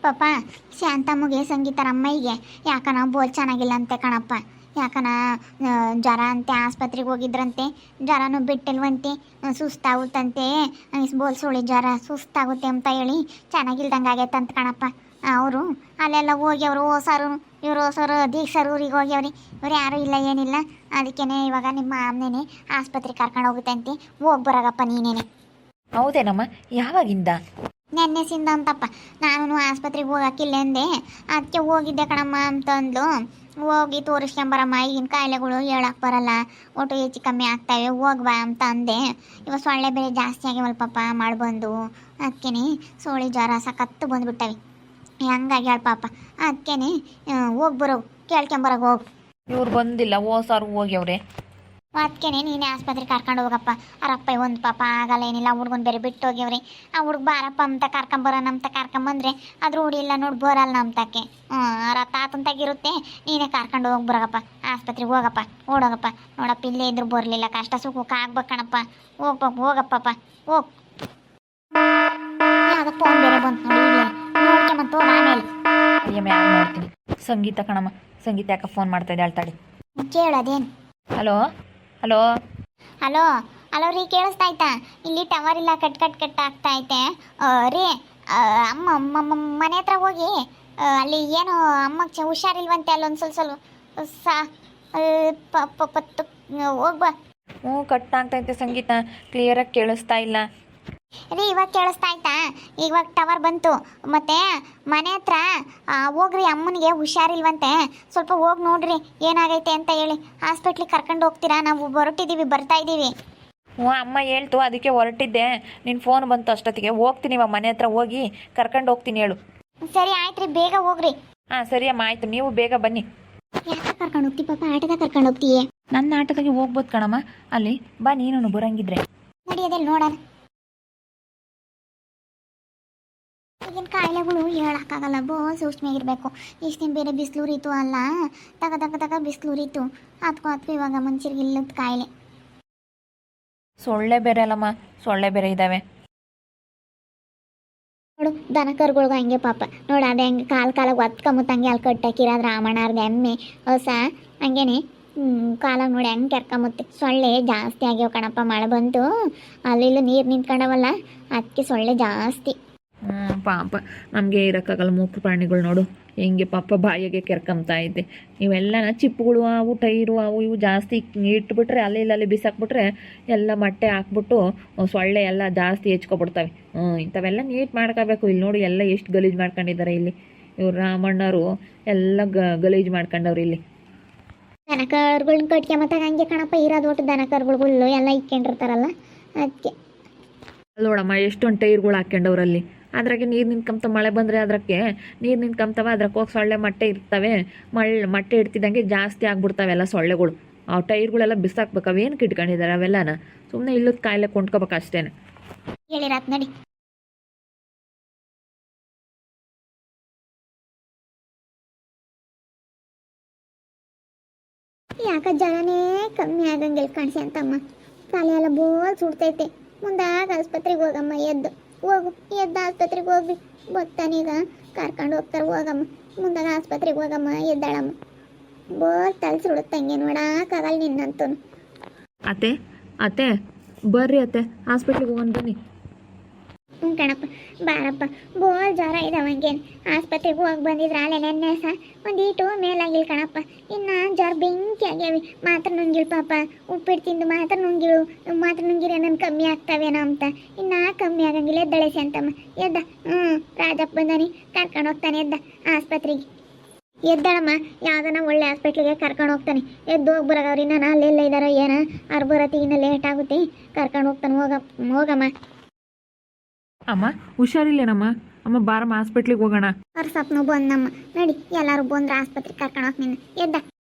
ಪಾಪ ಶಾಂತಮ್ಮಗೆ ಸಂಗೀತರ ಅಮ್ಮಯ್ಯಗೆ ಯಾಕನ ಬೋಲ್ ಚೆನ್ನಾಗಿಲ್ಲ ಅಂತೆ ಕಣಪ್ಪ. ಯಾಕನ ಜ್ವರ ಅಂತೆ, ಆಸ್ಪತ್ರೆಗೆ ಹೋಗಿದ್ರಂತೆ, ಜ್ವರನೂ ಬಿಟ್ಟಿಲ್ವಂತೆ, ಸುಸ್ತಾಗುತ್ತಂತೆ, ಬೋಲ್ ಸುಳಿ ಜ್ವರ ಸುಸ್ತಾಗುತ್ತೆ ಅಂತ ಹೇಳಿ ಚೆನ್ನಾಗಿಲ್ದಂಗೆ ಆಗೈತಂತ ಕಣಪ್ಪ. ಅವರು ಅಲ್ಲೆಲ್ಲ ಹೋಗ್ಯವ್ರು, ಇವರು ಹೊಸರು ದೀಕ್ಷರು ಊರಿಗೆ ಹೋಗ್ಯವ್ರಿ. ಇವ್ರು ಯಾರೂ ಇಲ್ಲ ಏನಿಲ್ಲ. ಅದಕ್ಕೇನೆ ಇವಾಗ ನಿಮ್ಮ ಅಮ್ಮನೇನೆ ಆಸ್ಪತ್ರೆಗೆ ಕರ್ಕೊಂಡು ಹೋಗುತ್ತಂತೆ. ಹೋಗಿ ಬರಾಗಪ್ಪ ನೀನೇನೆ. ಹೌದೇನಮ್ಮ? ಯಾವಾಗಿಂದ? ನೆನ್ನೆಸಿಂದ ಅಂತಪ್ಪ. ನಾನು ಆಸ್ಪತ್ರೆಗೆ ಹೋಗಕ್ಕಿಲ್ಲ ಅಂದೆ, ಅದಕ್ಕೆ ಹೋಗಿದ್ದೆ ಕಣಮ್ಮ ಅಂತಂದ್ಲು. ಹೋಗಿ ತೋರಿಸ್ಕೊಂಬರಮ್ಮ, ಈಗಿನ ಕಾಯಿಲೆಗಳು ಹೇಳಕ್ಕೆ ಬರಲ್ಲ, ಒಟ್ಟು ಹೆಚ್ಚು ಕಮ್ಮಿ ಆಗ್ತಾವೆ, ಹೋಗ್ಬಾ ಅಂತ ಅಂದೆ. ಇವಾಗ ಸೊಳ್ಳೆ ಬೇರೆ ಜಾಸ್ತಿ ಆಗ್ಯವಲ್ಲ ಪಾಪ, ಮಳೆ ಬಂದು. ಅದಕ್ಕೇನೆ ಸೋಳಿ ಜ್ವರ ಸಖತ್ತು ಬಂದುಬಿಟ್ಟವೆ. ಹಂಗಾಗಿ ಹೇಳ ಪಾಪ. ಅದಕ್ಕೇನೆ ಹೋಗ್ಬರೋ, ಕೇಳ್ಕೊಂಬರೋಕೆ ಹೋಗು. ಇವ್ರು ಬಂದಿಲ್ಲ, ಸಾರು ಹೋಗ್ಯವ್ರೆ. ಅದಕ್ಕೇನೆ ನೀನೇ ಆಸ್ಪತ್ರೆಗೆ ಕರ್ಕೊಂಡು ಹೋಗಪ್ಪ. ಅವರಪ್ಪ ಒಂದು ಪಾಪ ಆಗಲ್ಲ ಏನಿಲ್ಲ, ಹುಡ್ಗನ್ ಬೇರೆ ಬಿಟ್ಟು ಹೋಗ್ಯವ್ರಿ. ಆ ಹುಡ್ಗ ಬಾರಪ್ಪ ಅಂತ ಕರ್ಕೊಂಬರೋಣ ಅಂತ ಕರ್ಕೊಂಬಂದ್ರೆ ಅದ್ರ ರೂಢಿ ಇಲ್ಲ ನೋಡಿ, ಬರಲ್ಲ ನಮ್ತಕ್ಕೆ. ಅವ್ರ ತಾತಂತಾಗಿರುತ್ತೆ. ನೀನೇ ಕರ್ಕೊಂಡು ಹೋಗ್ಬರಗಪ್ಪ, ಆಸ್ಪತ್ರೆಗೆ ಹೋಗಪ್ಪ, ಓಡೋಗಪ್ಪ. ನೋಡಪ್ಪ ಇಲ್ಲೇ ಇದ್ರು ಬರಲಿಲ್ಲ, ಕಷ್ಟ ಸುಖಕ್ಕೆ ಆಗ್ಬೇಕು ಕಣಪ್ಪ. ಹೋಗಪ್ಪಪ್ಪ ಹೋಗ್. ಯಾವುದೋ ಫೋನ್ ಬೇರೆ ಬಂತು ನೋಡಿ, ಇಲ್ಲೇ ನೋಡ್ಕೊಂಬಂತು ಹೋಗ. ಆಮೇಲೆ ಯಾರು ನೋಡ್ತೀನಿ. ಸಂಗೀತ ಕಣಮ್ಮ, ಸಂಗೀತ ಯಾಕೆ ಫೋನ್ ಮಾಡ್ತಾ ಇದ್ದೆ ಹೇಳ್ತಾಳೆ. ಕೇಳೋದೇನು? ಹಲೋ ಹಲೋ ಹಲೋ ಹಲೋ ರೀ, ಕೇಳಿಸ್ತಾ ಆಯ್ತಾ? ಇಲ್ಲಿ ಟವರ್ ಇಲ್ಲ, ಕಟ್ ಆಗ್ತಾ ಐತೆ ರೀ. ಅಮ್ಮ ಮನೆ ಹತ್ರ ಹೋಗಿ ಅಲ್ಲಿ ಏನು ಅಮ್ಮಕ್ಕೆ ಹುಷಾರಿಲ್ವಂತೆ, ಅಲ್ಲೊಂದು ಹೋಗ್ಬಾ. ಕಟ್ ಆಗ್ತೈತೆ ಸಂಗೀತ, ಕ್ಲಿಯರಾಗಿ ಕೇಳಿಸ್ತಾ ಇಲ್ಲ ರೀ. ಇವಾಗ ಕೇಳಿಸ್ತಾ ಆಯ್ತಾ? ಇವಾಗ ಟವರ್ ಬಂತು. ಮತ್ತೆ ಮನೆ ಹತ್ರ ಹೋಗ್ರಿ, ಅಮ್ಮನಿಗೆ ಹುಷಾರಿಲ್ವಂತೆ, ಸ್ವಲ್ಪ ಹೋಗಿ ನೋಡ್ರಿ ಏನಾಗೈತೆ ಅಂತ ಹೇಳಿ. ಹಾಸ್ಪಿಟ್ಲಿಗೆ ಕರ್ಕೊಂಡು ಹೋಗ್ತೀರಾ? ನಾವು ಹೊರಟಿದ್ದೀವಿ, ಬರ್ತಾ ಇದ್ದೀವಿ. ಅಮ್ಮ ಹೇಳ್ತು, ಅದಕ್ಕೆ ಹೊರಟಿದ್ದೆ. ನಿನ್ನ ಫೋನ್ ಬಂತು ಅಷ್ಟೊತ್ತಿಗೆ. ಹೋಗ್ತೀನಿ, ಇವಾಗ ಮನೆ ಹತ್ರ ಹೋಗಿ ಕರ್ಕೊಂಡು ಹೋಗ್ತೀನಿ ಹೇಳು. ಸರಿ ಆಯ್ತು ರೀ, ಬೇಗ ಹೋಗ್ರಿ. ಹಾಂ ಸರಿ ಅಮ್ಮ, ಆಯಿತು, ನೀವು ಬೇಗ ಬನ್ನಿ. ಯಾಕೆ ಕರ್ಕೊಂಡು ಹೋಗ್ತಿ ಪಾಪ? ಆಟದ ಕರ್ಕೊಂಡು ಹೋಗ್ತೀಯೇ? ನನ್ನ ಆಟದಾಗೆ ಹೋಗ್ಬೋದು ಕಣಮ್ಮ. ಅಲ್ಲಿ ಬಾ, ನೀನು ಬರಂಗಿದ್ರೆ ನಡಿಯೋದಲ್ಲಿ ನೋಡೋಣ. ಈಗಿನ ಕಾಯಿಲೆಗಳು ಹೇಳೋಕ್ಕಾಗಲ್ಲ, ಸೂಕ್ಷ್ಮಾಗಿರ್ಬೇಕು. ಇಷ್ಟು ದಿನ ಬೇರೆ ಬಿಸಿಲು ಉರಿತು ಅಲ್ಲ, ತಗ ಬಿಸಿಲು ಉರಿತು. ಅದಕ್ಕೂ ಇವಾಗ ಮನುಷ್ಯರಿಗೆ ಇಲ್ಲದ ಕಾಯಿಲೆ. ಸೊಳ್ಳೆ ಬೇರೆ ಅಲ್ಲಮ್ಮ, ಸೊಳ್ಳೆ ಬೇರೆ ಇದ್ದಾವೆ ನೋಡು. ದನ ಕರುಗಳ್ಗೂ ಹಂಗೆ ಪಾಪ ನೋಡು, ಅದೇ ಹಂಗೆ ಕಾಲಾಗ ಒತ್ಕೊಂಬತ್ತಂಗೆ ಅಲ್ಲಿ ಕಟ್ಟಾಕಿರೋದು ರಾಮಣ್ಣಾರ್ದು ಎಮ್ಮೆ ಹೊಸ ಹಂಗೇನೆ ಕಾಲಾಗ ನೋಡಿ ಹೆಂಗೆ ಕೆರ್ಕೊಂಬತ್ತೆ. ಸೊಳ್ಳೆ ಜಾಸ್ತಿ ಆಗ್ಯಾವ ಕಣಪ್ಪ, ಮಳೆ ಬಂತು, ಅಲ್ಲಿಲ್ಲ ನೀರು ನಿಂತ್ಕೊಂಡವಲ್ಲ, ಅದಕ್ಕೆ ಸೊಳ್ಳೆ ಜಾಸ್ತಿ. ಪಾಪ ನಮಗೆ ಇರೋಕ್ಕಾಗಲ್ಲ. ಮೂಕ ಪ್ರಾಣಿಗಳು ನೋಡು ಹೆಂಗೆ ಪಾಪ ಬಾಯಿಗೆ ಕೆರ್ಕೊಂಬ್ತಾ ಐತೆ. ಇವೆಲ್ಲ ಚಿಪ್ಪುಗಳು ಅವು, ಟೈರು ಅವು ಇವು ಜಾಸ್ತಿ ಇಟ್ಬಿಟ್ರೆ ಅಲ್ಲಿ ಬಿಸಾಕ್ಬಿಟ್ರೆ ಎಲ್ಲ ಮೊಟ್ಟೆ ಹಾಕ್ಬಿಟ್ಟು ಸೊಳ್ಳೆ ಎಲ್ಲ ಜಾಸ್ತಿ ಹೆಚ್ಕೊಬಿಡ್ತವೆ. ಇಂಥವೆಲ್ಲ ನೀಟ್ ಮಾಡ್ಕೋಬೇಕು. ಇಲ್ಲಿ ನೋಡಿ ಎಲ್ಲ ಎಷ್ಟು ಗಲೀಜು ಮಾಡ್ಕೊಂಡಿದ್ದಾರೆ ಇಲ್ಲಿ. ಇವ್ರು ರಾಮಣ್ಣವರು ಎಲ್ಲ ಗಲೀಜು ಮಾಡ್ಕೊಂಡವ್ರು ಇಲ್ಲಿ. ದನ ಕರುಗಳ್ನ ಕಟ್ಕೊಂಬತ್ತಾಗ ಹಂಗೆ ಕಣಪ್ಪ ಇರೋದು. ಒಟ್ಟು ದನ ಕರುಗಳು ಎಲ್ಲ ಇಕ್ಕೊಂಡಿರ್ತಾರಲ್ಲ, ಅದಕ್ಕೆ ನೋಡಮ್ಮ ಎಷ್ಟೊಂದು ಟೈರ್ಗಳು ಹಾಕ್ಕೊಂಡವ್ರಲ್ಲಿ. ಅದ್ರಾಗೆ ನೀರು ನಿಂತ್ಕೊಂತ, ಮಳೆ ಬಂದರೆ ಅದಕ್ಕೆ ನೀರು ನಿಂತ್ಕೊಂತವ, ಅದ್ರಾಗೆ ಹೋಗಿ ಸೊಳ್ಳೆ ಮೊಟ್ಟೆ ಇರ್ತವೆ. ಮೊಟ್ಟೆ ಇಡ್ತಿದ್ದಂಗೆ ಜಾಸ್ತಿ ಆಗ್ಬಿಡ್ತಾವೆ ಎಲ್ಲ ಸೊಳ್ಳೆಗಳು. ಆ ಟೈರ್ಗಳೆಲ್ಲ ಬಿಸಾಕ್ಬೇಕು. ಅವೇನು ಇಟ್ಕೊಂಡಿದ್ದಾರೆ ಅವೆಲ್ಲನ? ಸುಮ್ಮನೆ ಇಲ್ಲದ ಕಾಯಿಲೆ ಕೊಂಡ್ಕೋಬೇಕು ಅಷ್ಟೇ. ಹೇಳಿರಾತ್ ನಡಿ. ಯಾಕ ಜನನೇ ಕಮ್ಮಿ ಆಗಂಗಿಲ್ಲ ಕಾಣಿಸಿ ಅಂತಮ್ಮ. ತಲೆ ಎಲ್ಲ ಬೋಲ್ ಸುಡ್ತೈತೆ. ಮುಂದಾಗ ಆಸ್ಪತ್ರೆಗೆ ಹೋಗಮ್ಮ, ಎದ್ದು ಆಸ್ಪತ್ರೆಗೆ ಹೋಗ್ರಿ. ಬತ್ತಾನೀಗ ಕರ್ಕೊಂಡು ಹೋಗ್ತಾರೆ, ಹೋಗಮ್ಮ. ಮುಂದಾಗ ಆಸ್ಪತ್ರೆಗೆ ಹೋಗಮ್ಮ, ಎದ್ದಾಳಮ್ಮ. ಬೋಲ್ ತಲೆ ಸುಡುತ್ತಂಗೆ ನೋಡಕ್ಕಾಗಲ್ಲ ನಿನ್ನಂತೂ. ಅತ್ತೆ ಬರ್ರಿ ಅತ್ತೆ, ಹಾಸ್ಪಿಟ್ಲಿಗೆ ಹೋಗೋಣ ಬನ್ನಿ. ಹ್ಞೂ ಕಣಪ್ಪ, ಬಾರಪ್ಪ. ಬೋಲ್ ಜ್ವರ ಇದಾವಂಗೇನು ಆಸ್ಪತ್ರೆಗೆ ಹೋಗಿ ಬಂದಿದ್ರೆ ಅಲ್ಲೇ ನೆನ್ನೆ ಒಂದೀಟು ಮೇಲಾಗಿಲ್ಲ ಕಣಪ್ಪ. ಇನ್ನು ಜ್ವರ ಬೆಂಕಿ ಆಗ್ಯಾವಿ. ಮಾತ್ರ ನುಂಗಿಳು ಪಾಪ, ಉಪ್ಪಿಟ್ಟು ತಿಂದು ಮಾತ್ರ ನುಂಗಿರೆ ನನ್ನ ಕಮ್ಮಿ ಆಗ್ತಾವೇನೋ ಅಂತ. ಇನ್ನು ಕಮ್ಮಿ ಆಗಂಗಿಲ್ಲ. ಎದ್ದಳೆಸಿ ಅಂತಮ್ಮ. ಎದ್ದ. ರಾಜಪ್ಪ ಬಂದಾನಿ, ಕರ್ಕೊಂಡು ಹೋಗ್ತಾನೆ. ಎದ್ದ ಆಸ್ಪತ್ರೆಗೆ. ಎದ್ದಾಳಮ್ಮ, ಯಾವುದನ್ನ ಒಳ್ಳೆ ಹಾಸ್ಪಿಟ್ಲಿಗೆ ಕರ್ಕೊಂಡು ಹೋಗ್ತಾನೆ. ಎದ್ದು ಹೋಗಿ ಬರೋಗವ್ರಿ. ನಾನು ಅಲ್ಲೆಲ್ಲ ಇದ್ದಾರೋ ಏನೋ, ಅವ್ರು ಬರೋತ್ತಿಗಿನ್ನ ಲೇಟ್ ಆಗುತ್ತೆ. ಕರ್ಕೊಂಡು ಹೋಗ್ತಾನೆ. ಹೋಗಮ್ಮ. ಅಮ್ಮ ಹುಷಾರಿಲ್ಲೇನಮ್ಮ? ಅಮ್ಮ ಬಾರಮ್ಮ, ಹಾಸ್ಪಿಟ್ಲಿಗೆ ಹೋಗೋಣ. ಅವ್ರ ಸ್ವಪ್ನ ಬಂದಮ್ಮ. ನಡಿ, ಎಲ್ಲರೂ ಬಂದ್ರೆ ಆಸ್ಪತ್ರೆಗೆ ಕರ್ಕೊಂಡು ಹೋಗಿ. ನಿನ್ನ ಎದ್ದ.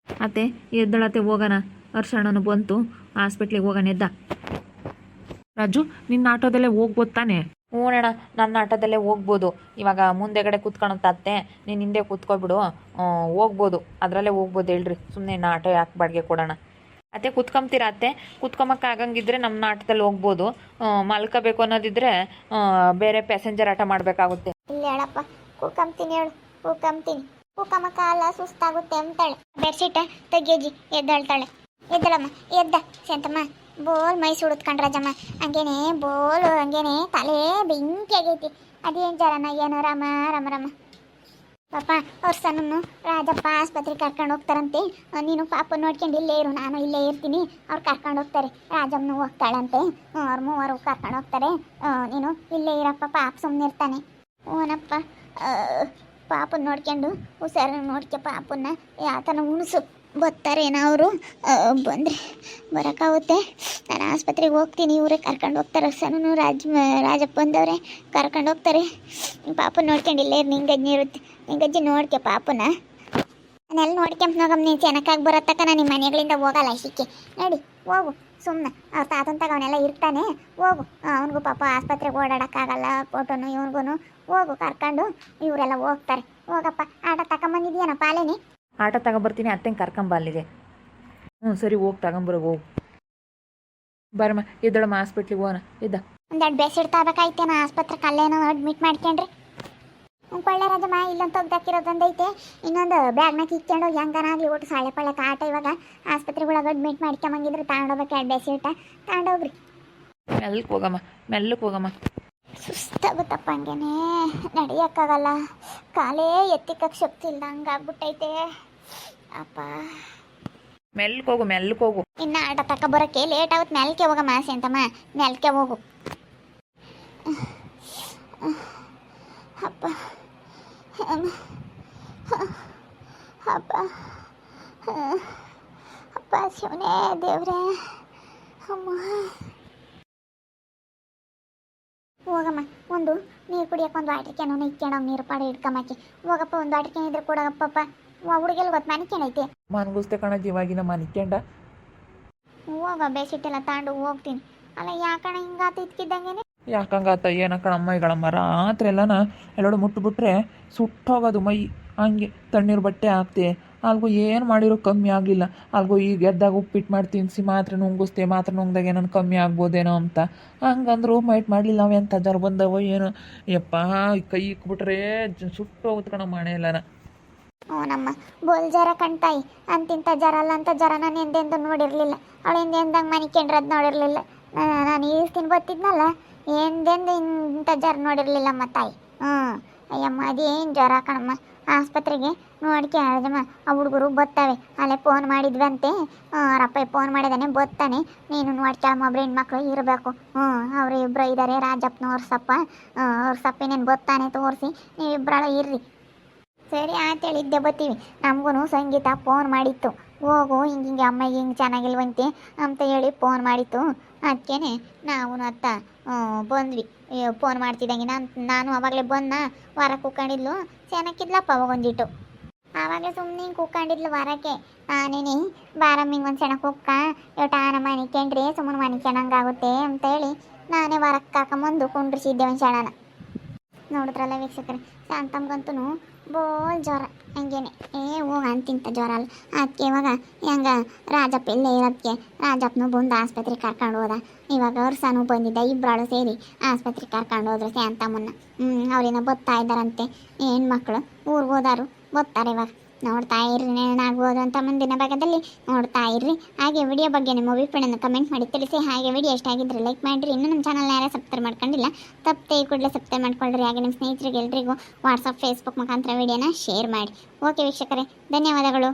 ಅತ್ತೆ ಎದ್ದಳತ್ತೆ, ಹೋಗೋಣ. ಹರ್ಷಣ್ಣನು ಬಂತು, ಹಾಸ್ಪಿಟ್ಲಿಗೆ ಹೋಗೋಣ. ಎದ್ದ. ರಾಜು, ನಿನ್ನ ಆಟೋದಲ್ಲೇ ಹೋಗ್ಬೋದು ತಾನೆ? ಹ್ಞೂ ಅಣ್ಣ, ನನ್ನ ಆಟೋದಲ್ಲೇ ಹೋಗ್ಬೋದು. ಇವಾಗ ಮುಂದೆಗಡೆ ಕೂತ್ಕೊಳತ್ತೆ, ನೀನು ಹಿಂದೆ ಕೂತ್ಕೊಬಿಡು, ಹೋಗ್ಬೋದು. ಅದರಲ್ಲೇ ಹೋಗ್ಬೋದು. ಹೇಳ್ರಿ, ಸುಮ್ಮನೆ ಇನ್ನು ಆಟೋ ಯಾಕೆ ಬಾಡಿಗೆ ಕೊಡೋಣ? ಅತ್ತೆ ಕೂತ್ಕೊಂತೀರಾ? ಅತ್ತೆ ಕೂತ್ಕೊಂಬಕ್ಕೆ ಆಗಂಗಿದ್ರೆ ನಮ್ಮ ಆಟದಲ್ಲಿ ಹೋಗ್ಬೋದು. ಮಲ್ಕೋಬೇಕು ಅನ್ನೋದಿದ್ರೆ ಬೇರೆ ಪ್ಯಾಸೆಂಜರ್ ಆಟ ಮಾಡಬೇಕಾಗುತ್ತೆ. ಇಲ್ಲ ಹೇಳಪ್ಪ, ಕೂಕಂತೀನಿ ಹೇಳು, ಕೂಕಂತೀನಿ. ಕೂಕಮ್ಮ ಕಾಲ ಸುಸ್ತಾಗುತ್ತೆ ಅಂತಾಳೆ. ಬೆಡ್ಶೀಟ ತೆಗಿಯೋಜಿ, ಎದ್ದಾಳ್ತಾಳೆ. ಎದ್ದಳಮ್ಮ, ಎದ್ದ ಶಾಂತಮ್ಮ. ಬೋಲ್ ಮೈ ಸುಡುತ್ಕೊಂಡ್ ರಾಜಮ್ಮ. ಹಂಗೇನೆ ಬೋಲು, ಹಂಗೇನೆ ತಲೆ ಬೆಂಕಿ ಆಗೈತಿ. ಅದೇನು ಜರನ ಏನೋ ರಾಮ ರಾಮ ರಾಮ. ಪಾಪ ಅವ್ರ ಸಣ್ಣನ್ನು ರಾಜಪ್ಪ ಆಸ್ಪತ್ರೆಗೆ ಕರ್ಕೊಂಡು ಹೋಗ್ತಾರಂತೆ. ನೀನು ಪಾಪ ನೋಡ್ಕೊಂಡು ಇಲ್ಲೇ ಇರು, ನಾನು ಇಲ್ಲೇ ಇರ್ತೀನಿ. ಅವ್ರು ಕರ್ಕೊಂಡು ಹೋಗ್ತಾರೆ, ರಾಜಮ್ಮನು ಹೋಗ್ತಾಳಂತೆ. ಅವ್ರ ಮೂವರು ಕರ್ಕೊಂಡು ಹೋಗ್ತಾರೆ. ನೀನು ಇಲ್ಲೇ ಇರಪ್ಪ, ಪಾಪ ಸುಮ್ಮನೆ ಇರ್ತಾನೆ. ಓನಪ್ಪ, ಪಾಪನ ನೋಡ್ಕೊಂಡು ಹುಷಾರ ನೋಡ್ಕೆ ಪಾಪನ್ನ. ಯಾತನ ಉಣಿಸು. ಬರ್ತಾರೇನೋ ಅವರು, ಬಂದರೆ ಬರೋಕ್ಕಾಗುತ್ತೆ. ನಾನು ಆಸ್ಪತ್ರೆಗೆ ಹೋಗ್ತೀನಿ, ಇವರೇ ಕರ್ಕೊಂಡು ಹೋಗ್ತಾರೆ. ಸಣ್ಣನು ರಾಜಪ್ಪ ಬಂದವ್ರೆ, ಕರ್ಕೊಂಡು ಹೋಗ್ತಾರೆ. ಪಾಪನ ನೋಡ್ಕೊಂಡು ಇಲ್ಲೇ ನಿಂಗಜ್ಜಿ ಇರುತ್ತೆ, ನಿಂಗಜ್ಜಿ ನೋಡ್ಕೆ ಪಾಪನ. ನಾನೆಲ್ಲ ನೋಡ್ಕೊಂಬ ನೀನು ಚೆನ್ನಾಗಿ ಬರತ್ತಕ್ಕ. ನಾನು ನಿಮ್ಮ ಮನೆಗಳಿಂದ ಹೋಗಲ್ಲ ಅಷ್ಟಕ್ಕೆ. ನಡಿ ಹೋಗು ಸುಮ್ಮನೆ. ಅವ್ರ ತಾತಂತಾಗ ಅವನೆಲ್ಲ ಇರ್ತಾನೆ, ಹೋಗು. ಅವನಿಗೂ ಪಾಪ ಆಸ್ಪತ್ರೆಗೆ ಓಡಾಡೋಕ್ಕಾಗಲ್ಲ, ಫೋಟೋನು ಇವನಿಗೂ. ಹೋಗು ಕರ್ಕೊಂಡು, ಇವರೆಲ್ಲ ಹೋಗ್ತಾರೆ. ಹೋಗಪ್ಪ, ಆಟ ತಗೊಂಬಂದಿದ್ಯಾನ ಪಾಲೇನಿ? ಆಟ ತಗೊಂಬರ್ತೀನಿ, ಅತ್ತೆಂಗೆ ಕರ್ಕೊಂಬ ಅಲ್ಲಿಗೆ. ಸರಿ, ಹೋಗಿ ತಗೊಂಬರೋ, ಹೋಗು. ಬರಮ್ಮ, ಎದ್ದಳಮ್ಮ, ಹಾಸ್ಪಿಟ್ಲಿಗೆ ಹೋಗೋಣ. ಎದ್ದ ಒಂದೆರಡು ಬೆಸಿಡ್ತಾಗಬೇಕಾಯ್ತೇನ ಆಸ್ಪತ್ರೆಗೆ. ಅಲ್ಲೇನೋ ಅಡ್ಮಿಟ್ ಮಾಡ್ಕೊಂಡ್ರಿ. ಕೊಳ್ಳೆ ರಾಜಮ್ಮ, ಇಲ್ಲೊಂದು ತೆಗ್ದಾಕಿರೋದೊಂದೈತೆ. ಇನ್ನೊಂದು ಬ್ಯಾಗ್ನಾಗ ಇಕ್ಕೊಂಡು ಹೆಂಗನಾಗ್ಲಿ ಒಟ್ಟು ಸಾಳೆ ಪಳ್ಳೆ ಕಾಟ. ಇವಾಗ ಆಸ್ಪತ್ರೆಗಳಿಗೆ ಅಡ್ಮಿಟ್ ಮಾಡ್ಕೊಂಬಂಗಿದ್ರು ತಗೊಂಡೋಗ್ಬೇಕು. 2 ಬೆಸಿಟ ತಗೊಂಡೋಗ್ರಿ. ಮೆಲ್ಲಕ್ಕೆ ಹೋಗಮ್ಮ, ಮೆಲ್ಲಕ್ಕೆ ಹೋಗಮ್ಮ. ಸುಸ್ತಾಗುತ್ತಪ್ಪ, ಹಂಗೇನೆ ನಡೆಯೋಕ್ಕಾಗಲ್ಲ. ಕಾಲೇ ಎತ್ತಿಕಕ್ಕೆ ಶಕ್ತಿ ಇಲ್ಲ, ಹಂಗಾಗ್ಬಿಟ್ಟೈತೆ ಅಪ್ಪ. ಮೆಲ್ಲಕ್ಕೆ ಹೋಗು, ಮೆಲ್ಲಕ್ಕೆ ಹೋಗು. ಇನ್ನು ಆಟ ತಕ ಬರೋಕ್ಕೆ ಲೇಟ್ ಆಗುತ್ತೆ. ಮೆಲ್ಕೆ ಹೋಗಮ್ಮ ಶಾಂತಮ್ಮ, ಮೆಲ್ಕೆ ಹೋಗು. ಅಪ್ಪ ಅಪ್ಪ ಅಪ್ಪ ಶಿವನೇ ದೇವ್ರೆ, ಅಮ್ಮ. ಹೋಗಮ್ಮ, ಒಂದು ನೀರು ಕುಡಿಯೋಕೆ ಒಂದು ವಾಟರ್ ಕ್ಯಾನು ಇಕ್ಕೊಂಡೋಗಿ ನೀರು ಪಾಡಿ ಇಟ್ಕೊಂಬಾಕಿ. ಹೋಗಪ್ಪ, ಒಂದು ವಾಟರ್ ಕ್ಯಾನ್ ಇದ್ರೆ ಕೊಡಗಪ್ಪಪ್ಪ. ಹುಡುಗಿಲ್ ಗೊತ್ತು ಮನಿಕೇನೈತಿ. ಮನ್ಗುಸ್ತೆ ಕಣ ಜೀವಾಗಿನ ಮನಿಕ್ಯಂಡ. ಹೋಗ ಬೇಸಿಟ್ಟೆಲ್ಲ ತಾಂಡು ಹೋಗ್ತೀನಿ. ಅಲ್ಲ ಯಾಕಣ ಹಿಂಗಾತ ಇದ್ಕಿದ್ದಂಗೆನೆ? ಯಾಕಂಗಾತ ಏನಕ್ಕಣಮ್ಮ ಈಗಳಮ್ಮ, ರಾತ್ರಿ ಎಲ್ಲನ ಎಲ್ಲೋಡು ಮುಟ್ಬಿಟ್ರೆ ಸುಟ್ಟೋಗೋದು ಮೈ. ಹಂಗೆ ತಣ್ಣೀರು ಬಟ್ಟೆ ಹಾಕ್ತೆ, ಅಲ್ಗೂ ಏನು ಮಾಡಿರೋ ಕಮ್ಮಿ ಆಗಲಿಲ್ಲ. ಅಲ್ಗೂ ಈಗ ಎದ್ದಾಗ ಉಪ್ಪಿಟ್ಟು ಮಾಡಿ ತಿನ್ನಿಸಿ ಮಾತ್ರೆ ನುಂಗಿಸ್ತೆ, ಮಾತ್ರೆ ನುಂಗ್ದಾಗ ಏನೋ ಕಮ್ಮಿ ಆಗ್ಬೋದೇನೋ ಅಂತ. ಹಂಗಂದ್ರು ಮೈಟ್ ಮಾಡಲಿಲ್ಲ. ಅವು ಎಂಥ ಜ್ವರ ಬಂದವೋ ಏನೋ. ಯಪ್ಪ, ಕೈ ಇಕ್ಬಿಟ್ರೆ ಸುಟ್ಟು ಹೋಗುತ್ತೆ ಕಣಮ್ಮ ಮಣೆ ಎಲ್ಲನ. ನಮ್ಮ ಬೋಲ್ ಜ್ವರ ಕಣ್ತಾಯಿ. ಅಂತಿಂಥ ಜ್ವರ ಅಲ್ಲ ಅಂತ ಜ್ವರ ನಾನು ಎಂದೆಂದು ನೋಡಿರಲಿಲ್ಲ. ಅವಳು ಎಂದೆಂದಂಗೆ ಮನಿಕೊಂಡ್ರದ್ದು ನೋಡಿರಲಿಲ್ಲ. ನಾನು ಈಸ್ತೀನಿ ಗೊತ್ತಿದ್ನಲ್ಲ, ಎಂದೆಂದು ಇಂಥ ಜ್ವರ ನೋಡಿರಲಿಲ್ಲಮ್ಮ ತಾಯಿ. ಅಯ್ಯಮ್ಮ, ಅದೇನು ಜ್ವರ ಕಣಮ್ಮ. ಆಸ್ಪತ್ರೆಗೆ ನೋಡ್ಕೆ ರಾಜಮ್ಮ, ಆ ಹುಡುಗರು ಬರ್ತವೆ. ಅಲ್ಲೇ ಫೋನ್ ಮಾಡಿದ್ವಂತೆ, ಅವರಪ್ಪ ಫೋನ್ ಮಾಡಿದಾನೆ, ಬರ್ತಾನೆ. ನೀನು ನೋಡ್ಕೊಳಮ್ಮ, ಒಬ್ರು ಹೆಣ್ಮಕ್ಳು ಇರಬೇಕು. ಅವರು ಇಬ್ಬರು ಇದ್ದಾರೆ, ರಾಜಪ್ಪನ ಅವ್ರ ಸಪ್ಪಿನೇನು ಬರ್ತಾನೆ ತೋರಿಸಿ, ನೀವಿಬ್ಬರಳ ಇರ್ರಿ. ಸರಿ ಆಯ್ತು ಹೇಳಿದ್ದೆ, ಬರ್ತೀವಿ. ನಮಗೂ ಸಂಗೀತ ಫೋನ್ ಮಾಡಿತ್ತು, ಹೋಗು ಹಿಂಗೆ ಅಮ್ಮಗೆ ಹಿಂಗೆ ಚೆನ್ನಾಗಿಲ್ವಂತೆ ಅಂತ ಹೇಳಿ ಫೋನ್ ಮಾಡಿತ್ತು. ಅದಕ್ಕೇ ನಾವು ಅತ್ತ ಬಂದ್ವಿ. ಫೋನ್ ಮಾಡ್ತಿದ್ದಂಗೆ ನಾನು ಅವಾಗಲೇ ಬಂದ. ವಾರ ಕೂಕೊಂಡಿದ್ಲು, ಚೆನ್ನಾಗಿದ್ಲಪ್ಪ ಅವಾಗೊಂದಿಟ್ಟು. ಆವಾಗಲೇ ಸುಮ್ಮನೆ ಹಿಂಗೆ ಕೂಕೊಂಡಿದ್ಲು ವಾರಕ್ಕೆ. ನಾನೇನಿ ಬಾರಮ್ಮಿಂಗೆ ಒಂದು ಸಣ್ಣ ಕುಕ್ಕ ಯೋಟಾನ ಮನಿಕೊಂಡ್ರಿ ಸುಮ್ಮನೆ ಮನಿಕೊಂಡಂಗಾಗುತ್ತೆ ಅಂತ ಹೇಳಿ ನಾನೇ ವಾರಕ್ಕೆ ಕಾಕೊಂಬಂದು ಕುಂಡ್ರಿಸಿದ್ದೆ ಒಂದು ಸಣ್ಣನ. ನೋಡಿದ್ರಲ್ಲ ವೀಕ್ಷಕರೇ, ಶಾಂತಮ್ಗಂತೂ ಬೋಲ್ ಜ್ವರ. ಹಂಗೇನೆ ಹೋಗ ಅಂತಿಂತ ಜ್ವರ ಅಲ್ಲ. ಅದಕ್ಕೆ ಇವಾಗ ಹೆಂಗ ರಾಜಪ್ಪ ಇಲ್ಲೇ ಇರೋದಕ್ಕೆ ರಾಜಪ್ಪನು ಬಂದು ಆಸ್ಪತ್ರೆಗೆ ಕರ್ಕೊಂಡು ಹೋದ. ಇವಾಗ ಅವ್ರಸನು ಬಂದಿದ್ದ, ಇಬ್ಬರಾಳು ಸೇರಿ ಆಸ್ಪತ್ರೆಗೆ ಕರ್ಕೊಂಡು ಹೋದ್ರು ಶಾಂತಮ್ಮನ್ನ. ಅವ್ರೇನೋ ಬರ್ತಾ ಇದ್ದಾರಂತೆ ಹೆಣ್ಮಕ್ಳು, ಊರಿಗೆ ಹೋದಾರು ಬರ್ತಾರೆ. ಇವಾಗ ನೋಡ್ತಾ ಇರ್ರಿ, ಏನಾಗ್ಬೋದು ಅಂತ ಮುಂದಿನ ಭಾಗದಲ್ಲಿ ನೋಡ್ತಾ ಇರ್ರಿ. ಹಾಗೆ ವಿಡಿಯೋ ಬಗ್ಗೆ ನಿಮ್ಮ ಅಭಿಪ್ರಾಯವನ್ನು ಕಮೆಂಟ್ ಮಾಡಿ ತಿಳಿಸಿ. ಹಾಗೆ ವಿಡಿಯೋ ಎಷ್ಟ ಆಗಿದ್ರೆ ಲೈಕ್ ಮಾಡಿರಿ. ಇನ್ನೂ ನಮ್ಮ ಚಾನಲ್ನ ಯಾರೇ ಸಬ್ಸ್ಕ್ರೈಬ್ ಮಾಡ್ಕೊಂಡಿಲ್ಲ, ತಪ್ಪದೆ ಈ ಕೂಡಲೇ ಸಬ್ಸ್ಕ್ರೈಬ್ ಮಾಡ್ಕೊಳ್ರಿ. ಹಾಗೆ ನಿಮ್ಮ ಸ್ನೇಹಿತರಿಗೆ ಎಲ್ರಿಗೂ ವಾಟ್ಸಪ್, ಫೇಸ್ಬುಕ್ ಮುಖಾಂತರ ವಿಡಿಯೋನ ಶೇರ್ ಮಾಡಿ. ಓಕೆ ವೀಕ್ಷಕರೇ, ಧನ್ಯವಾದಗಳು.